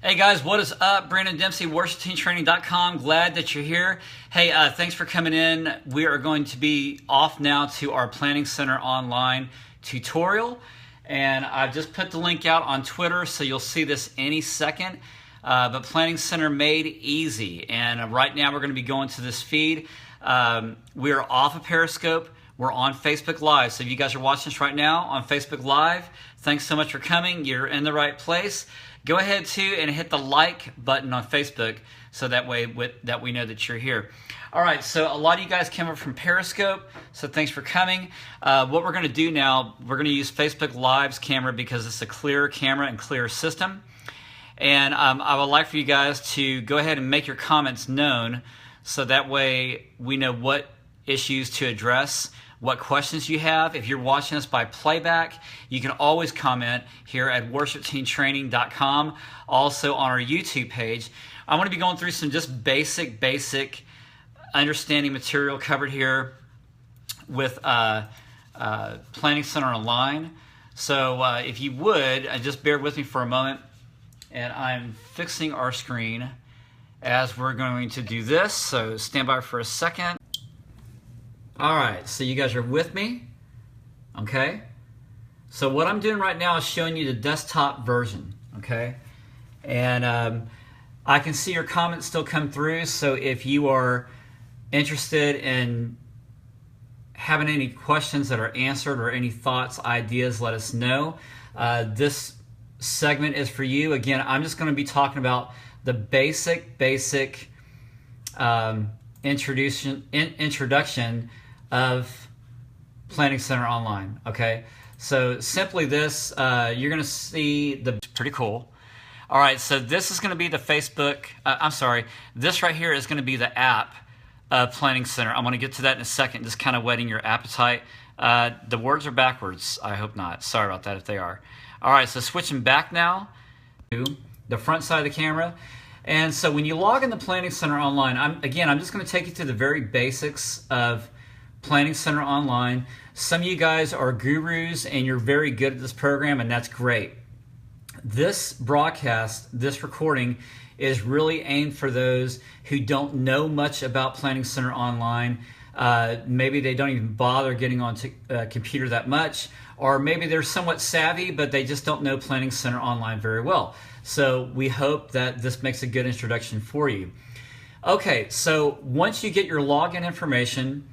Hey guys, what is up? Brandon Dempsey, WorshipTeamTraining.com. Glad that you're here. Hey, thanks for coming in. We are going to be off now to our Planning Center online tutorial. And I've just put the link out on Twitter, so you'll see this any second. But Planning Center made easy. And right now we're going to be going to this feed. We are off of Periscope. We're on Facebook Live. So if you guys are watching this right now on Facebook Live, thanks so much for coming. You're in the right place. Go ahead too and hit the like button on Facebook so that way that we know that you're here. All right, so a lot of you guys came over from Periscope, so thanks for coming. What we're going to do now, we're going to use Facebook Live's camera because it's a clearer camera and clearer system. And I would like for you guys to go ahead and make your comments known so that way we know what issues to address, what questions you have. If you're watching us by playback, you can always comment here at WorshipTeamTraining.com, also on our YouTube page. I'm going to be going through some just basic understanding material covered here with Planning Center Online. So if you would, just bear with me for a moment, and I'm fixing our screen as we're going to do this, so stand by for a second. All right, so you guys are with me, okay? So what I'm doing right now is showing you the desktop version, okay? And I can see your comments still come through, so if you are interested in having any questions that are answered or any thoughts, ideas, let us know. This segment is for you. Again, I'm just going to be talking about the basic introduction of Planning Center Online, okay? So simply this, you're going to see pretty cool. All right, so this is going to be the Facebook, this right here is going to be the app of Planning Center. I'm going to get to that in a second, just kind of whetting your appetite. The words are backwards. I hope not. Sorry about that if they are. All right, so switching back now to the front side of the camera. And so when you log into Planning Center Online, I'm just going to take you through the very basics of Planning Center Online. Some of you guys are gurus and you're very good at this program, and that's great. This broadcast, this recording, is really aimed for those who don't know much about Planning Center Online. Maybe they don't even bother getting onto a computer that much, or maybe they're somewhat savvy, but they just don't know Planning Center Online very well. So we hope that this makes a good introduction for you. Okay, so once you get your login information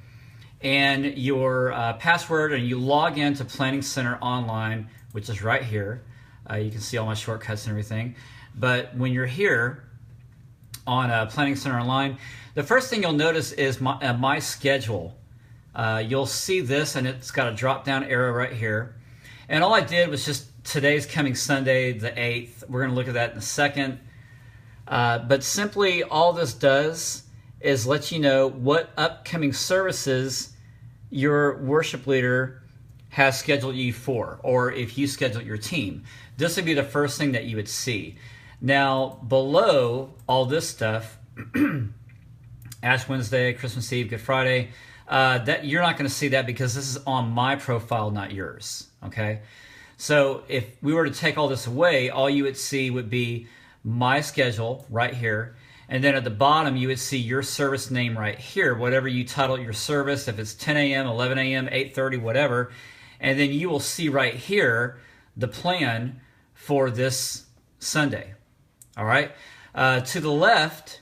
and your password and you log into Planning Center Online, which is right here, you can see all my shortcuts and everything. But when you're here on Planning Center Online, the first thing you'll notice is my schedule. You'll see this, and it's got a drop-down arrow right here. And all I did was just today's coming Sunday, the 8th. We're going to look at that in a second. But simply all this does is let you know what upcoming services your worship leader has scheduled you for, or if you schedule your team. This would be the first thing that you would see. Now, below all this stuff, Ash Wednesday, Christmas Eve, Good Friday, that you're not going to see that because this is on my profile, not yours, okay? So if we were to take all this away, all you would see would be my schedule right here, and then at the bottom you would see your service name right here, whatever you title your service, if it's 10 a.m., 11 a.m., 8:30, whatever, and then you will see right here the plan for this Sunday, all right? To the left,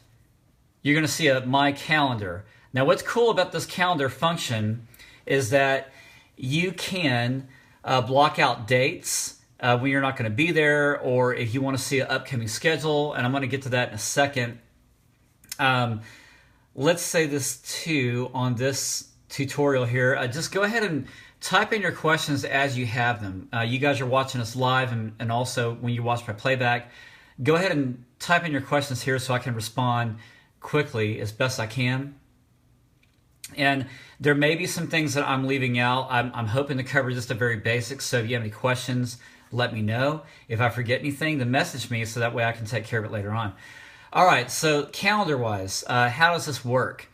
you're going to see my calendar. Now, what's cool about this calendar function is that you can block out dates when you're not going to be there, or if you want to see an upcoming schedule, and I'm going to get to that in a second. Let's say this too on this tutorial here. Just go ahead and type in your questions as you have them. You guys are watching us live, and also when you watch my playback, go ahead and type in your questions here so I can respond quickly as best I can. And there may be some things that I'm leaving out. I'm hoping to cover just the very basics, so if you have any questions, let me know. If I forget anything, then message me so that way I can take care of it later on. All right, so calendar-wise, how does this work?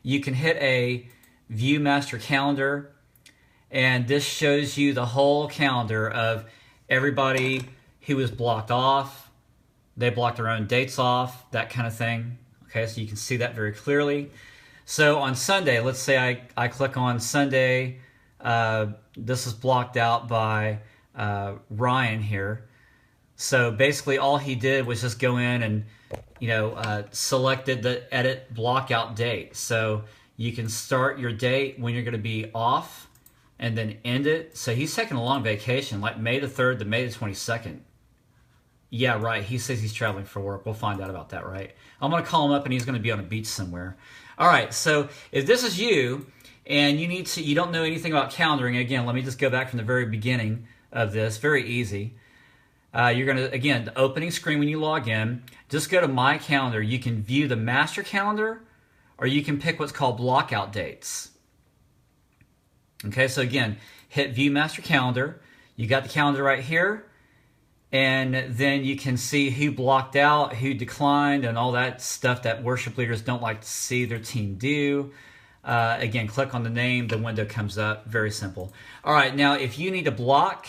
You can hit a View Master Calendar, and this shows you the whole calendar of everybody who is blocked off, They block their own dates off, that kind of thing. Okay, so you can see that very clearly. So on Sunday, let's say I click on Sunday. This is blocked out by Ryan here. So basically all he did was just go in and selected the edit blockout date. So you can start your date when you're going to be off and then end it. So he's taking a long vacation, like May the 3rd to May the 22nd. Yeah, right. He says he's traveling for work. We'll find out about that, right? I'm going to call him up and he's going to be on a beach somewhere. All right, so if this is you and you don't know anything about calendaring, again, let me just go back from the very beginning of this. Very easy. You're going to, again, the opening screen when you log in, just go to My Calendar. You can view the master calendar or you can pick what's called blockout dates. Okay, so again, hit View Master Calendar. You got the calendar right here. And then you can see who blocked out, who declined, and all that stuff that worship leaders don't like to see their team do. Again, click on the name, the window comes up. Very simple. All right, now if you need to block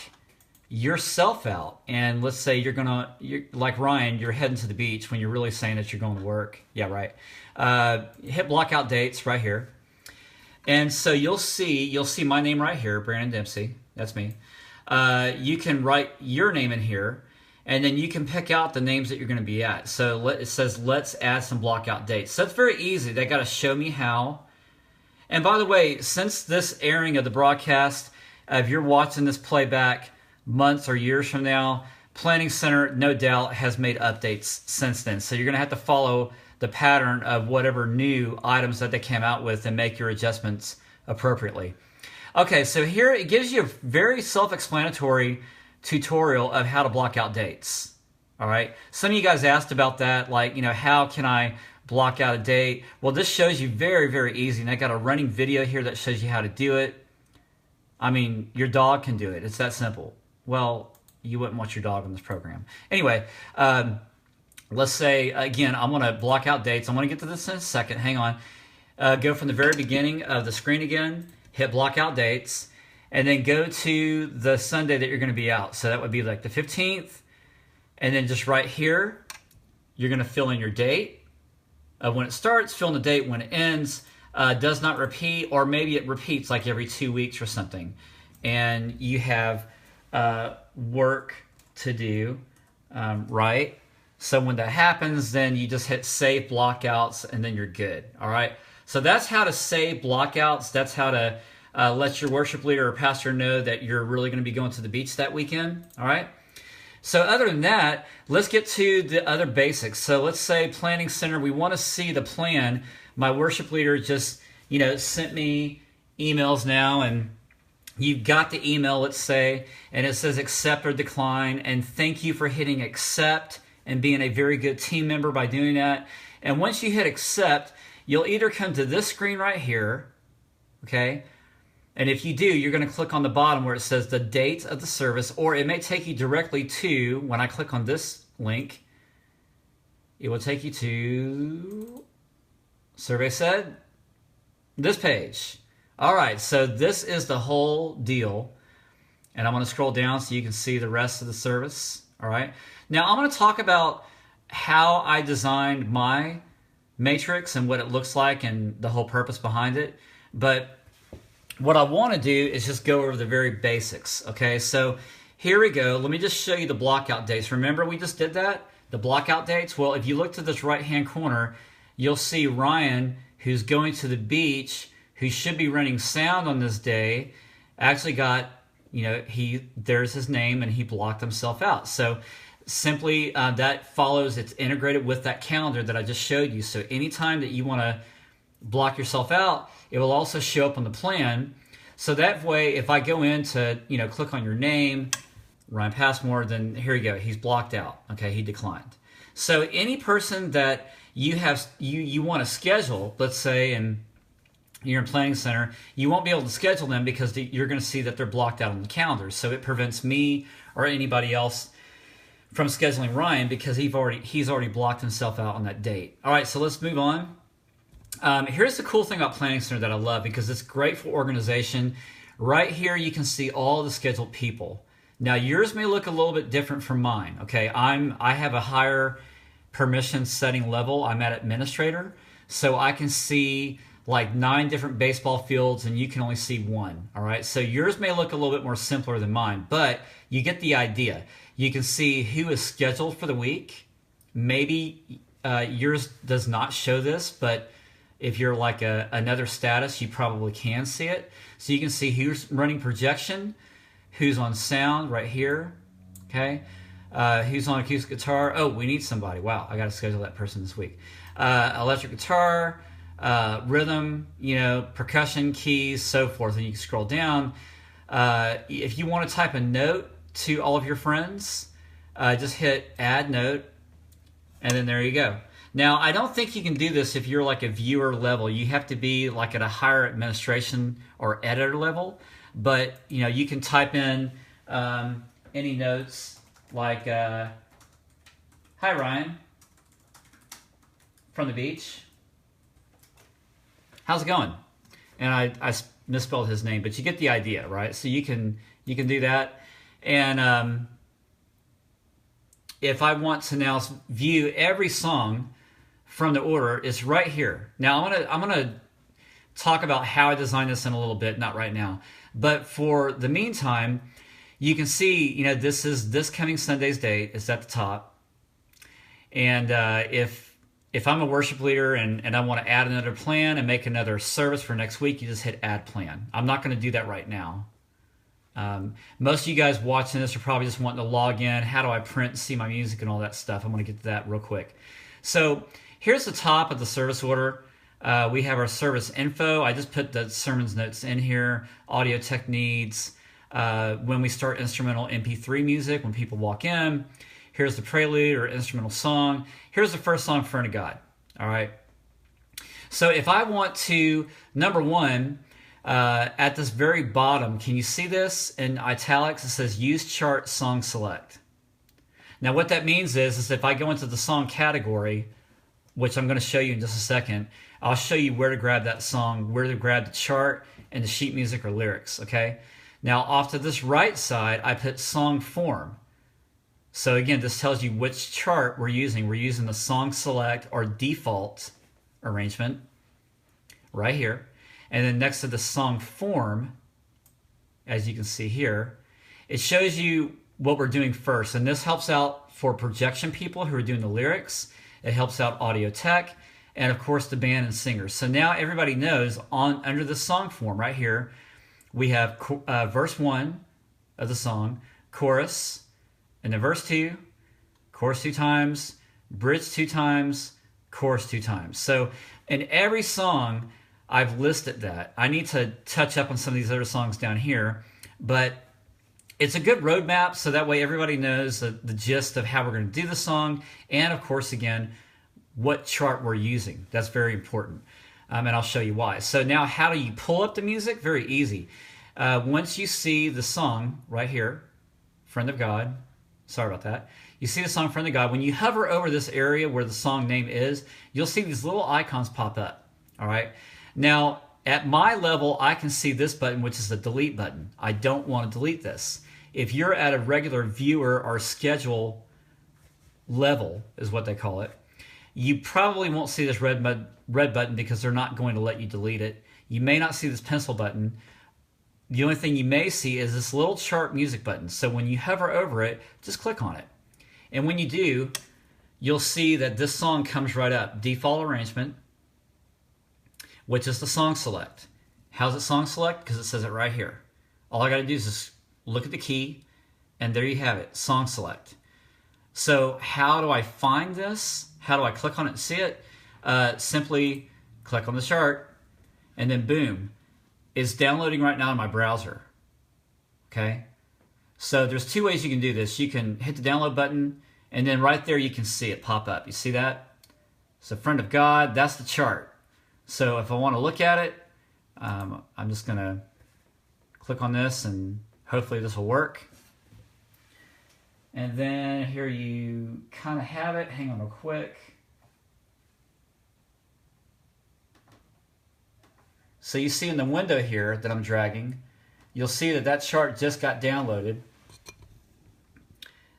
yourself out, and let's say you're like Ryan, you're heading to the beach when you're really saying that you're going to work. Yeah, right. Hit block out dates right here. And so you'll see my name right here, Brandon Dempsey. That's me. You can write your name in here, and then you can pick out the names that you're going to be at. So it says, let's add some blockout dates. So it's very easy. They got to show me how. And by the way, since this airing of the broadcast, if you're watching this playback months or years from now, Planning Center, no doubt, has made updates since then. So you're going to have to follow the pattern of whatever new items that they came out with and make your adjustments appropriately. Okay, so here it gives you a very self-explanatory tutorial of how to block out dates. All right, some of you guys asked about that, like, how can I block out a date? Well, this shows you very, very easy, and I got a running video here that shows you how to do it. I mean, your dog can do it. It's that simple. Well, you wouldn't want your dog on this program. Anyway, let's say, again, I'm going to block out dates. I'm going to get to this in a second. Hang on. Go from the very beginning of the screen again. Hit block out dates, and then go to the Sunday that you're going to be out. So that would be like the 15th, and then just right here, you're going to fill in your date of when it starts, fill in the date when it ends, does not repeat, or maybe it repeats like every 2 weeks or something. And you have work to do, right? So when that happens, then you just hit save blockouts, and then you're good, all right? So that's how to save blockouts. That's how to let your worship leader or pastor know that you're really going to be going to the beach that weekend. All right. So other than that, let's get to the other basics. So let's say Planning Center, we want to see the plan. My worship leader just, sent me emails now, and you've got the email, let's say, and it says accept or decline. And thank you for hitting accept and being a very good team member by doing that. And once you hit accept, you'll either come to this screen right here, okay? And if you do, you're going to click on the bottom where it says the date of the service, or it may take you directly to, when I click on this link, it will take you to, survey said, this page. All right, so this is the whole deal. And I'm going to scroll down so you can see the rest of the service, all right? Now, I'm going to talk about how I designed my matrix and what it looks like and the whole purpose behind it. But what I want to do is just go over the very basics. Okay, so here we go. Let me just show you the blockout dates. Remember we just did that? The blockout dates? Well, if you look to this right-hand corner, you'll see Ryan, who's going to the beach, who should be running sound on this day, actually got, there's his name, and he blocked himself out. So simply that follows, it's integrated with that calendar that I just showed you. So anytime that you want to block yourself out, it will also show up on the plan. So that way, if I go in to, click on your name, Ryan Passmore, then here you go, he's blocked out. Okay, he declined. So any person that you have, you want to schedule, let's say, and you're in Planning Center, you won't be able to schedule them because you're going to see that they're blocked out on the calendar. So it prevents me or anybody else from scheduling Ryan because he's already blocked himself out on that date. All right, so let's move on. Here's the cool thing about Planning Center that I love because it's great for organization. Right here, you can see all the scheduled people. Now yours may look a little bit different from mine. Okay, I have a higher permission setting level. I'm at administrator, so I can see like 9 different baseball fields and you can only see 1. All right, so yours may look a little bit more simpler than mine, but you get the idea. You can see who is scheduled for the week. Maybe yours does not show this, but if you're like another status, you probably can see it. So you can see who's running projection, who's on sound right here, okay? Who's on acoustic guitar? Oh, we need somebody. Wow, I got to schedule that person this week. Electric guitar, rhythm, percussion, keys, so forth. And you can scroll down. If you want to type a note to all of your friends, just hit add note, and then there you go. Now, I don't think you can do this if you're like a viewer level. You have to be like at a higher administration or editor level. But, you can type in any notes like, hi, Ryan, from the beach. How's it going? And I misspelled his name, but you get the idea, right? So you can do that. And if I want to now view every song from the order, it's right here. Now I'm gonna talk about how I designed this in a little bit, not right now. But for the meantime, you can see, this is this coming Sunday's date. It's at the top. And if I'm a worship leader and I want to add another plan and make another service for next week, you just hit add plan. I'm not going to do that right now. Most of you guys watching this are probably just wanting to log in. How do I print and see my music and all that stuff? I'm going to get to that real quick. So here's the top of the service order. We have our service info. I just put the sermon's notes in here. Audio tech needs. When we start instrumental MP3 music, when people walk in. Here's the prelude or instrumental song. Here's the first song, Friend of God. All right. So if I want to, number one, at this very bottom, can you see this in italics? It says use chart song select. Now what that means is if I go into the song category, which I'm going to show you in just a second, I'll show you where to grab that song, where to grab the chart and the sheet music or lyrics, okay? Now off to this right side, I put song form. So again, this tells you which chart we're using. We're using the song select or default arrangement right here. And then next to the song form, as you can see here, it shows you what we're doing first. And this helps out for projection people who are doing the lyrics. It helps out audio tech, and of course the band and singers. So now everybody knows under the song form right here, we have verse 1 of the song, chorus, and then verse 2, chorus 2 times, bridge 2 times, chorus 2 times. So in every song, I've listed that. I need to touch up on some of these other songs down here, but it's a good roadmap, so that way everybody knows the gist of how we're going to do the song, and of course, again, what chart we're using. That's very important, and I'll show you why. So now, how do you pull up the music? Very easy. Once you see the song right here, Friend of God, sorry about that. You see the song Friend of God. When you hover over this area where the song name is, you'll see these little icons pop up, all right? Now, at my level, I can see this button, which is the delete button. I don't want to delete this. If you're at a regular viewer or schedule level, is what they call it, you probably won't see this red button because they're not going to let you delete it. You may not see this pencil button. The only thing you may see is this little chart music button. So when you hover over it, just click on it. And when you do, you'll see that this song comes right up. Default arrangement, which is the song select. How's it song select? Because it says it right here. All I got to do is just look at the key, and there you have it, song select. So how do I find this? How do I click on it and see it? Simply click on the chart, and then boom. It's downloading right now in my browser. Okay? So there's 2 ways you can do this. You can hit the download button, and then right there you can see it pop up. You see that? So Friend of God, that's the chart. So if I want to look at it, I'm just going to click on this, and hopefully this will work. And then here you kind of have it. Hang on real quick. So you see in the window here that I'm dragging, you'll see that that chart just got downloaded.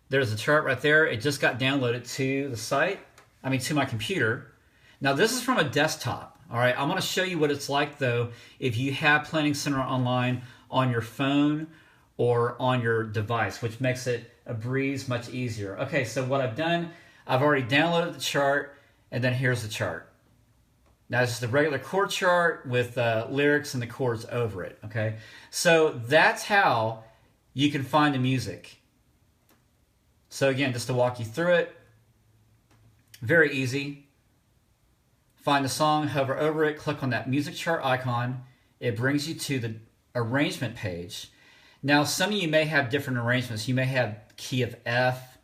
There's a chart right there. It just got downloaded to the site, to my computer. Now this is from a desktop, all right? I'm gonna show you what it's like though if you have Planning Center Online on your phone or on your device, which makes it a breeze, much easier. Okay, so what I've done, I've already downloaded the chart, and then here's the chart. Now it's just a regular chord chart with lyrics and the chords over it, okay? So that's how you can find the music. So again, just to walk you through it, very easy. Find the song, hover over it, click on that music chart icon. It brings you to the arrangement page. Now, some of you may have different arrangements. You may have key of F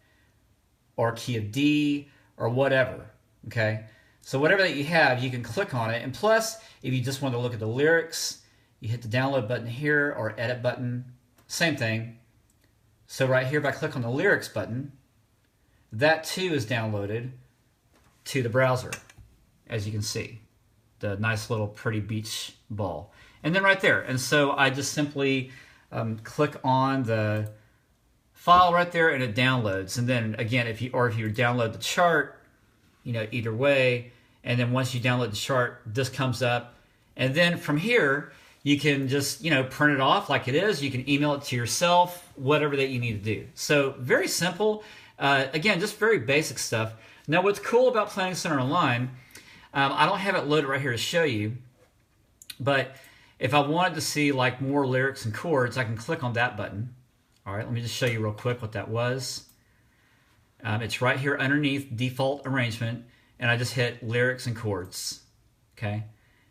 or key of D or whatever, okay? So whatever that you have, you can click on it. And plus, if you just want to look at the lyrics, you hit the download button here or edit button, same thing. So right here, if I click on the lyrics button, that too is downloaded to the browser, as you can see, the nice little pretty beach ball. And then right there, and so I just simply click on the file right there and it downloads. And then again, if you download the chart, either way, and then once you download the chart, this comes up. And then from here, you can just, print it off like it is. You can email it to yourself, whatever that you need to do. So very simple. Again, just very basic stuff. Now, what's cool about Planning Center Online, I don't have it loaded right here to show you, but if I wanted to see like more lyrics and chords, I can click on that button. All right, let me just show you real quick what that was. It's right here underneath default arrangement, and I just hit lyrics and chords, okay?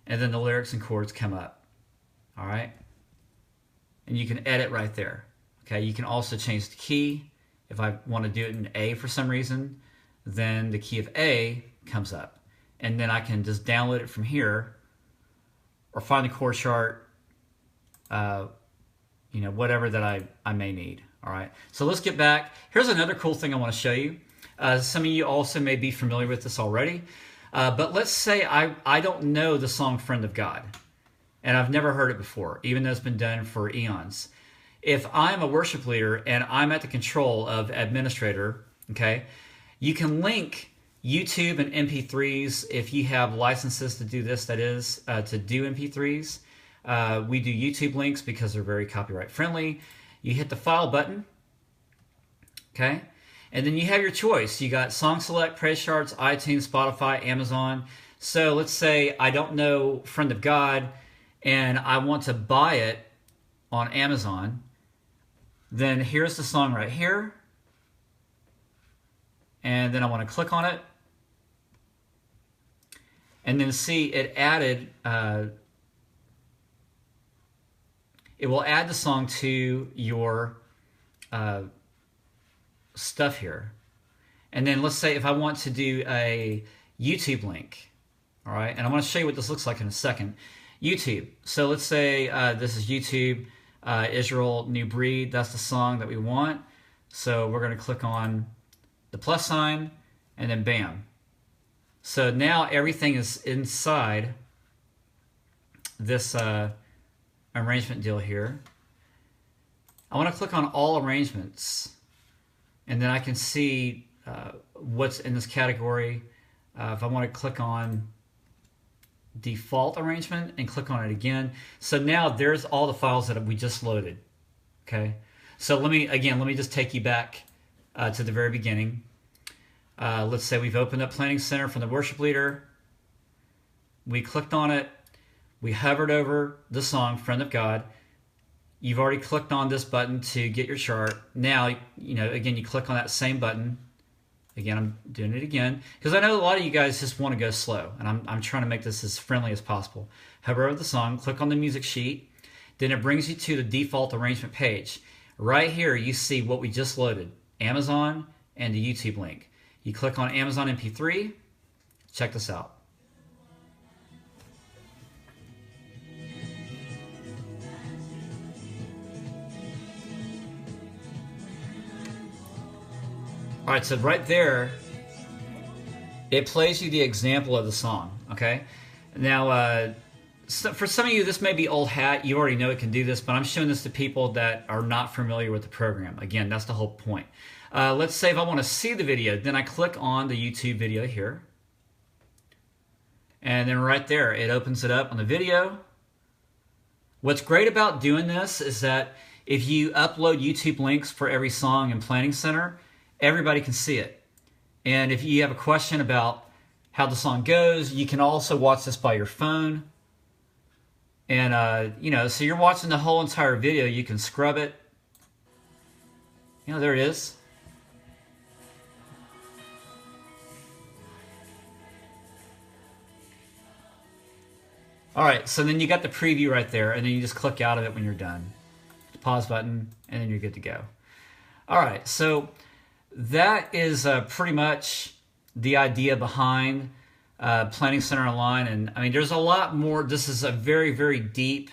And then the lyrics and chords come up, all right? And you can edit right there, okay? You can also change the key. If I want to do it in A for some reason, then the key of A comes up. And then I can just download it from here or find the chord chart, whatever that I may need. All right, so let's get back. Here's another cool thing I want to show you. Some of you also may be familiar with this already, but let's say I don't know the song Friend of God, and I've never heard it before, even though it's been done for eons. If I'm a worship leader and I'm at the control of administrator, okay, you can link YouTube and MP3s if you have licenses to do this, that is, to do MP3s. We do YouTube links because they're very copyright friendly. You hit the file button, okay? And then you have your choice. You got Song Select, Praise Charts, iTunes, Spotify, Amazon. So let's say I don't know Friend of God and I want to buy it on Amazon. Then here's the song right here. And then I want to click on it. And then see it added, it will add the song to your stuff here. And then let's say if I want to do a YouTube link, all right, and I'm going to show you what this looks like in a second. YouTube. So let's say this is YouTube, Israel New Breed. That's the song that we want. So we're going to click on the plus sign and then bam. So now everything is inside this arrangement deal here. I want to click on all arrangements, and then I can see what's in this category. If I want to click on default arrangement and click on it again. So now there's all the files that we just loaded. Okay. So let me just take you back to the very beginning. Let's say we've opened up Planning Center from the worship leader. We clicked on it. We hovered over the song, Friend of God. You've already clicked on this button to get your chart. Now, again, you click on that same button. Again, I'm doing it again because I know a lot of you guys just want to go slow, and I'm trying to make this as friendly as possible. Hover over the song, click on the music sheet. Then it brings you to the default arrangement page. Right here, you see what we just loaded, Amazon and the YouTube link. You click on Amazon MP3. Check this out. All right, so right there, it plays you the example of the song, okay? Now, for some of you, this may be old hat. You already know it can do this, but I'm showing this to people that are not familiar with the program. Again, that's the whole point. Let's say if I want to see the video, then I click on the YouTube video here. And then right there, it opens it up on the video. What's great about doing this is that if you upload YouTube links for every song in Planning Center, everybody can see it. And if you have a question about how the song goes, you can also watch this by your phone. And, so you're watching the whole entire video. You can scrub it. There it is. All right, so then you got the preview right there, and then you just click out of it when you're done. Pause button, and then you're good to go. All right, so that is pretty much the idea behind Planning Center Online. And I mean, there's a lot more. This is a very, very deep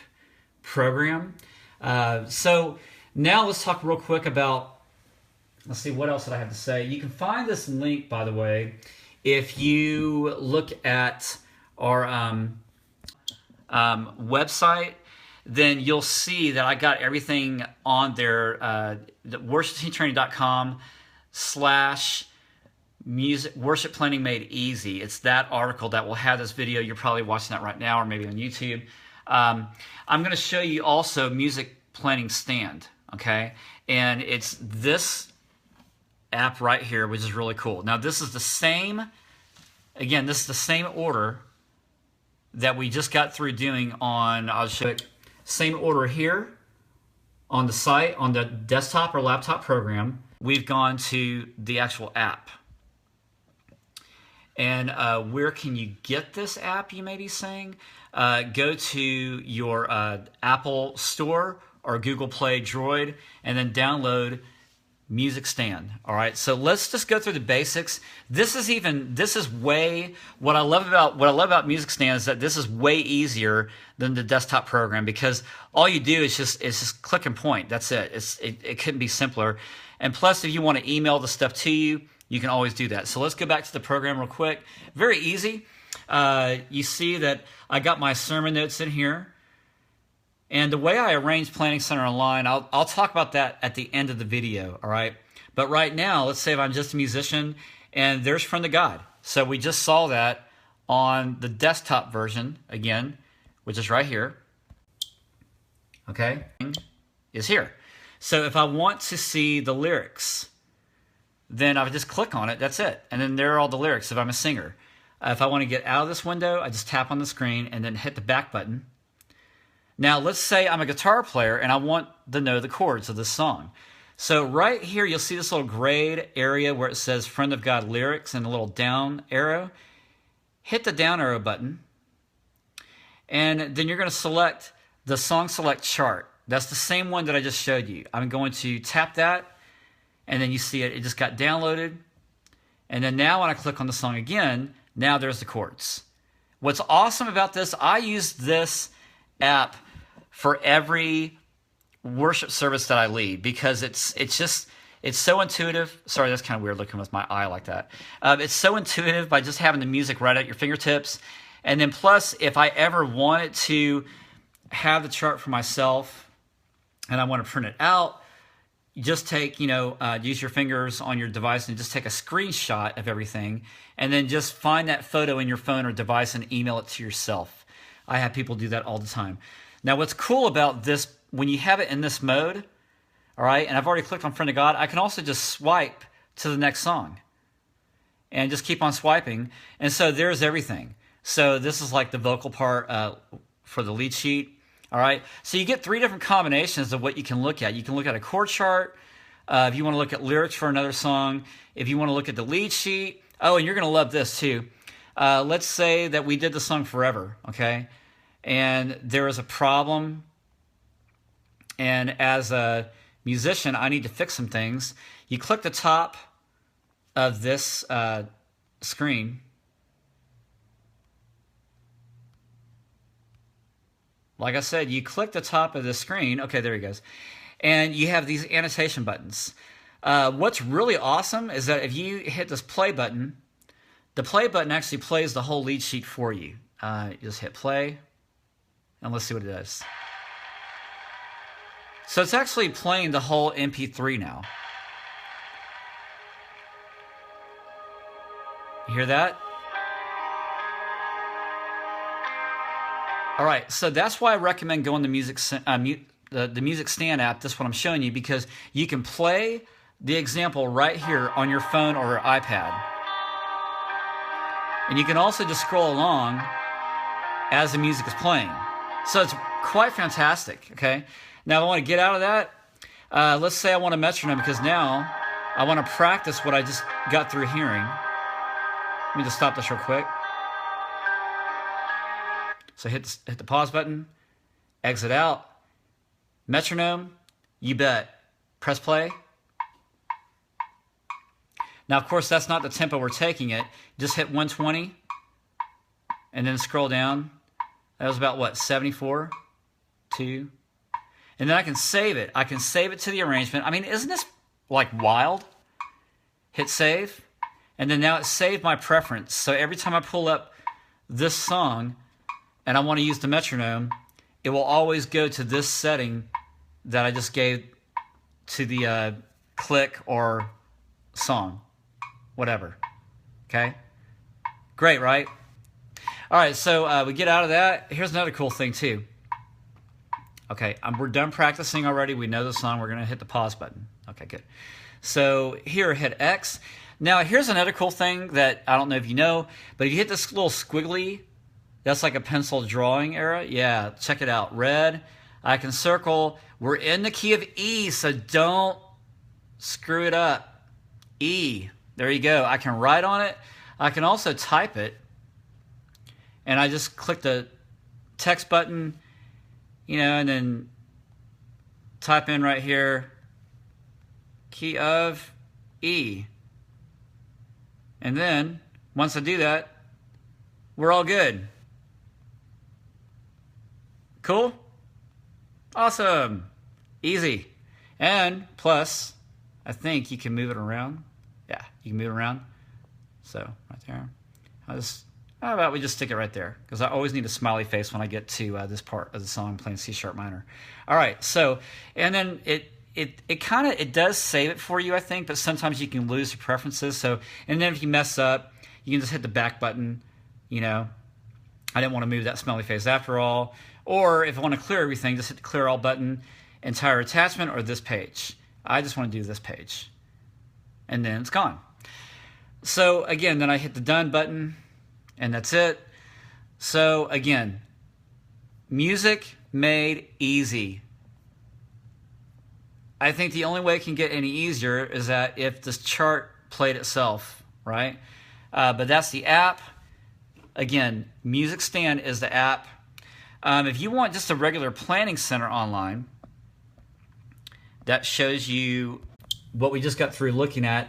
program. So now let's talk real quick about, let's see, what else did I have to say? You can find this link, by the way, if you look at our website, then you'll see that I got everything on there, WorshipTeamTraining.com/music worship planning made easy. It's that article that will have this video. You're probably watching that right now, or maybe on YouTube. I'm going to show you also music planning stand, okay? And it's this app right here, which is really cool. Now this is the same, again, this is the same order that we just got through doing on, I'll show it, same order here on the site, on the desktop or laptop program. We've gone to the actual app. And where can you get this app, you may be saying? Go to your Apple Store or Google Play Droid, and then download Music Stand. All right, so let's just go through the basics. This is way, what I love about Music Stand is that this is way easier than the desktop program, because all you do is just click and point. That's it. It couldn't be simpler. And plus, if you want to email the stuff to you, you can always do that. So let's go back to the program real quick. Very easy. You see that I got my sermon notes in here. And the way I arrange Planning Center Online, I'll talk about that at the end of the video, all right? But right now, let's say if I'm just a musician, and there's Friend of God. So we just saw that on the desktop version, again, which is right here, okay, is here. So if I want to see the lyrics, then I would just click on it, that's it. And then there are all the lyrics if I'm a singer. If I want to get out of this window, I just tap on the screen and then hit the back button. Now, let's say I'm a guitar player and I want to know the chords of this song. So right here, you'll see this little grayed area where it says Friend of God Lyrics and a little down arrow. Hit the down arrow button, and then you're going to select the Song Select chart. That's the same one that I just showed you. I'm going to tap that, and then you see it just got downloaded. And then now when I click on the song again, now there's the chords. What's awesome about this, I use this app for every worship service that I lead, because it's so intuitive. Sorry, that's kind of weird looking with my eye like that. It's so intuitive by just having the music right at your fingertips. And then plus, if I ever wanted to have the chart for myself and I want to print it out, you just take, use your fingers on your device and just take a screenshot of everything, and then just find that photo in your phone or device and email it to yourself. I have people do that all the time. Now, what's cool about this, when you have it in this mode, all right, and I've already clicked on Friend of God, I can also just swipe to the next song and just keep on swiping. And so there's everything. So this is like the vocal part for the lead sheet, all right? So you get 3 different combinations of what you can look at. You can look at a chord chart, if you want to look at lyrics for another song, if you want to look at the lead sheet. Oh, and you're going to love this too. Let's say that we did the song Forever, okay? And there is a problem, and as a musician, I need to fix some things. You click the top of this screen. Like I said, you click the top of the screen. Okay, there he goes. And you have these annotation buttons. What's really awesome is that if you hit this play button, the play button actually plays the whole lead sheet for you. You just hit play, and let's see what it does. So it's actually playing the whole MP3 now. You hear that? All right, so that's why I recommend going to the Music Stand app. That's what I'm showing you, because you can play the example right here on your phone or iPad. And you can also just scroll along as the music is playing. So it's quite fantastic, okay? Now, if I want to get out of that, let's say I want a metronome, because now I want to practice what I just got through hearing. Let me just stop this real quick. So hit the pause button, exit out, metronome, you bet. Press play. Now, of course, that's not the tempo we're taking it. Just hit 120 and then scroll down. That was about what, 74, 2. And then I can save it. I can save it to the arrangement. I mean, isn't this like wild? Hit save. And then now it's saved my preference. So every time I pull up this song and I want to use the metronome, it will always go to this setting that I just gave to the click or song, whatever. Okay? Great, right? All right, so we get out of that. Here's another cool thing too. Okay, we're done practicing already. We know the song. We're going to hit the pause button. Okay, good. So here, hit X. Now, here's another cool thing that I don't know if you know, but if you hit this little squiggly, that's like a pencil drawing area. Yeah, check it out. Red. I can circle. We're in the key of E, so don't screw it up. E. There you go. I can write on it. I can also type it. And I just click the text button, and then type in right here, key of E. And then, once I do that, we're all good. Cool? Awesome. Easy. And plus, I think you can move it around. Yeah, you can move it around. So, right there. How about we just stick it right there? Because I always need a smiley face when I get to this part of the song playing C sharp minor. All right, so, and then it does save it for you, I think, but sometimes you can lose your preferences. So, and then if you mess up, you can just hit the back button, I didn't want to move that smiley face after all. Or if I want to clear everything, just hit the clear all button, entire attachment, or this page. I just want to do this page. And then it's gone. So again, then I hit the done button, and that's it. So again, music made easy. I think the only way it can get any easier is that if this chart played itself, right? But that's the app. Again, Music Stand is the app. If you want just a regular Planning Center online, that shows you what we just got through looking at.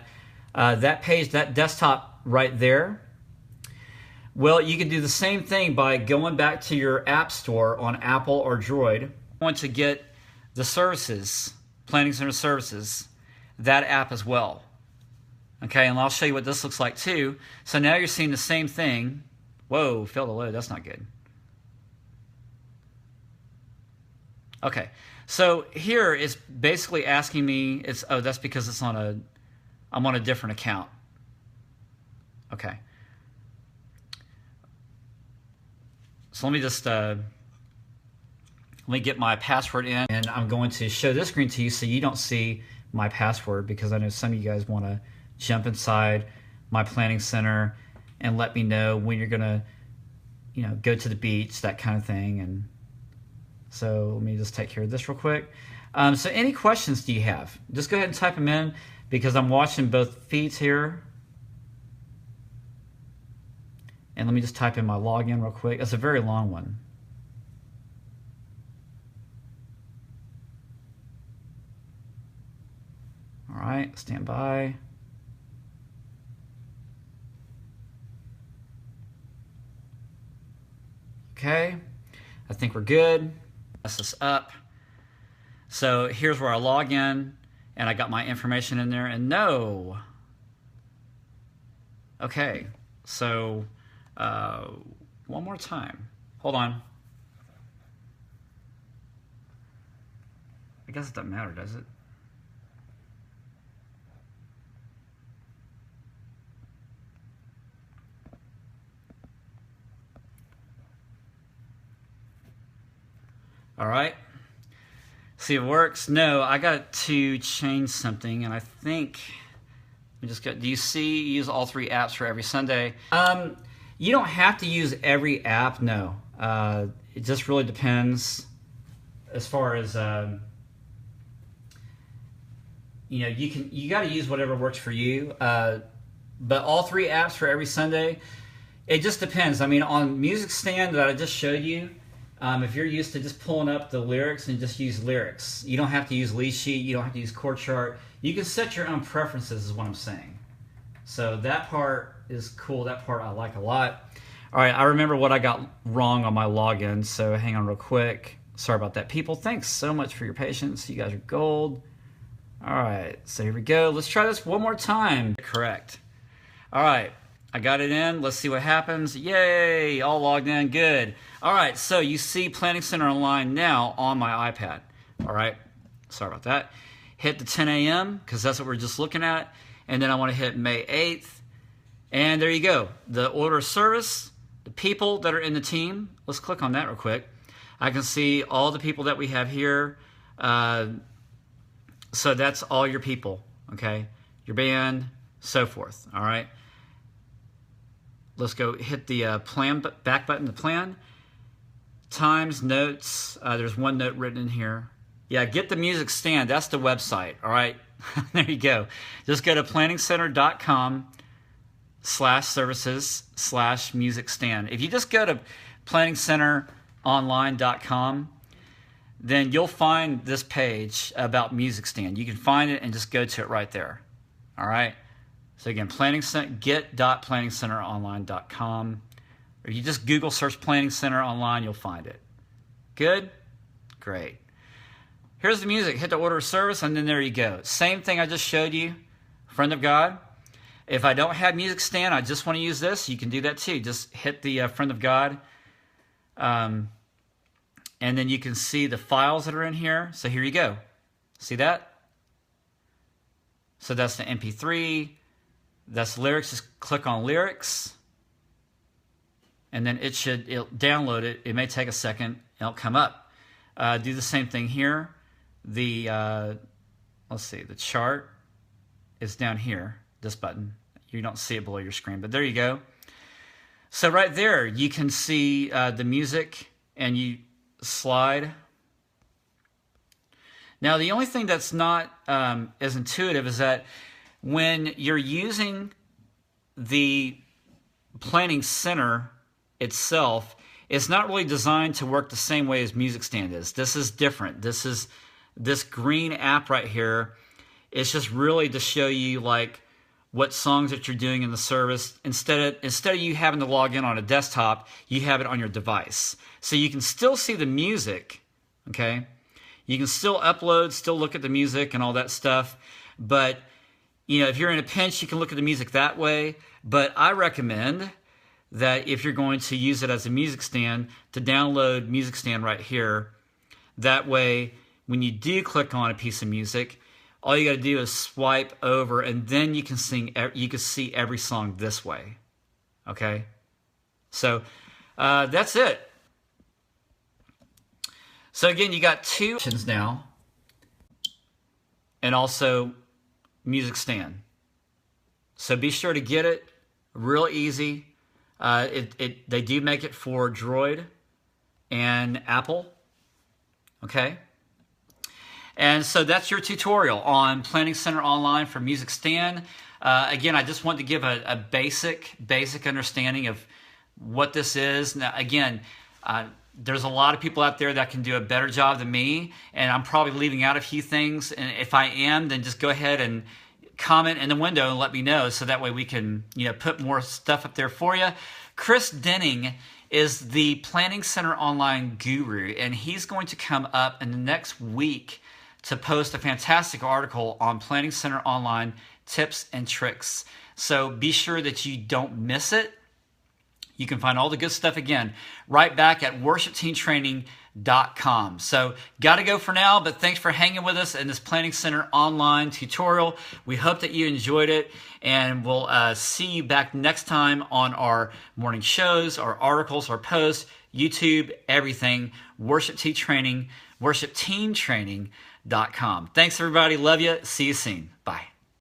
That page, that desktop right there. Well, you can do the same thing by going back to your app store on Apple or Droid. You want to get the services, Planning Center services, that app as well. Okay, and I'll show you what this looks like too. So now you're seeing the same thing. Whoa, failed to load. That's not good. Okay, so here it's basically asking me. That's because it's I'm on a different account. Okay. So let me just let me get my password in, and I'm going to show this screen to you so you don't see my password, because I know some of you guys want to jump inside my Planning Center and let me know when you're gonna, go to the beach, that kind of thing. And so let me just take care of this real quick. So any questions do you have? Just go ahead and type them in, because I'm watching both feeds here. And let me just type in my login real quick. It's a very long one. All right, stand by. Okay, I think we're good. Mess this up. So here's where I log in, and I got my information in there, and no. Okay, so one more time. Hold on. I guess it doesn't matter, does it? All right. See if it works. No, I got to change something, and I think we just got. Do you see? Use all 3 apps for every Sunday. You don't have to use every app. No, it just really depends. As far as you got to use whatever works for you. But all 3 apps for every Sunday. It just depends. I mean, on Music Stand that I just showed you. If you're used to just pulling up the lyrics and just use lyrics, you don't have to use lead sheet, you don't have to use chord chart. You can set your own preferences is what I'm saying. So that part is cool. That part I like a lot. All right, I remember what I got wrong on my login, so hang on real quick. Sorry about that, people. Thanks so much for your patience. You guys are gold. All right, so here we go. Let's try this one more time. Correct. All right. I got it in. Let's see what happens. Yay! All logged in. Good. All right. So you see Planning Center Online now on my iPad. All right. Sorry about that. Hit the 10 a.m. because that's what we're just looking at. And then I want to hit May 8th. And there you go. The order of service, the people that are in the team. Let's click on that real quick. I can see all the people that we have here. So that's all your people. Okay. Your band, so forth. All right. Let's go hit the plan back button to plan. Times, notes. There's one note written in here. Yeah, get the music stand. That's the website. All right. There you go. Just go to planningcenter.com/services/music stand. If you just go to planningcenteronline.com, then you'll find this page about music stand. You can find it and just go to it right there. All right. So again, get.planningcenteronline.com. Or you just Google search Planning Center Online, you'll find it. Good? Great. Here's the music. Hit the order of service, and then there you go. Same thing I just showed you, Friend of God. If I don't have music stand, I just want to use this, you can do that too. Just hit the Friend of God. And then you can see the files that are in here. So here you go. See that? So that's the MP3. That's lyrics. Just click on lyrics, and then it'll download it. It may take a second. It'll come up. Do the same thing here. Let's see. The chart is down here. This button. You don't see it below your screen, but there you go. So right there, you can see the music, and you slide. Now, the only thing that's not as intuitive is that when you're using the Planning Center itself, it's not really designed to work the same way as Music Stand is. This is different. This green app right here. It's just really to show you like what songs that you're doing in the service. Instead of you having to log in on a desktop, you have it on your device. So you can still see the music, okay? You can still upload, still look at the music and all that stuff, but if you're in a pinch, you can look at the music that way, but I recommend that if you're going to use it as a music stand, to download Music Stand right here. That way, when you do click on a piece of music, all you got to do is swipe over, and then you can see every song this way. Okay? So, that's it. So again, you got 2 options now, and also Music Stand. So be sure to get it. Real easy. They do make it for Droid and Apple. Okay. And so that's your tutorial on Planning Center Online for Music Stand. Again, I just want to give a basic understanding of what this is. Now, again, there's a lot of people out there that can do a better job than me, and I'm probably leaving out a few things. And if I am, then just go ahead and comment in the window and let me know, so that way we can put more stuff up there for you. Chris Denning is the Planning Center Online guru, and he's going to come up in the next week to post a fantastic article on Planning Center Online tips and tricks. So be sure that you don't miss it. You can find all the good stuff again right back at WorshipTeamTraining.com. So got to go for now, but thanks for hanging with us in this Planning Center online tutorial. We hope that you enjoyed it, and we'll see you back next time on our morning shows, our articles, our posts, YouTube, everything. WorshipTeamTraining, WorshipTeamTraining.com. Thanks, everybody. Love you. See you soon. Bye.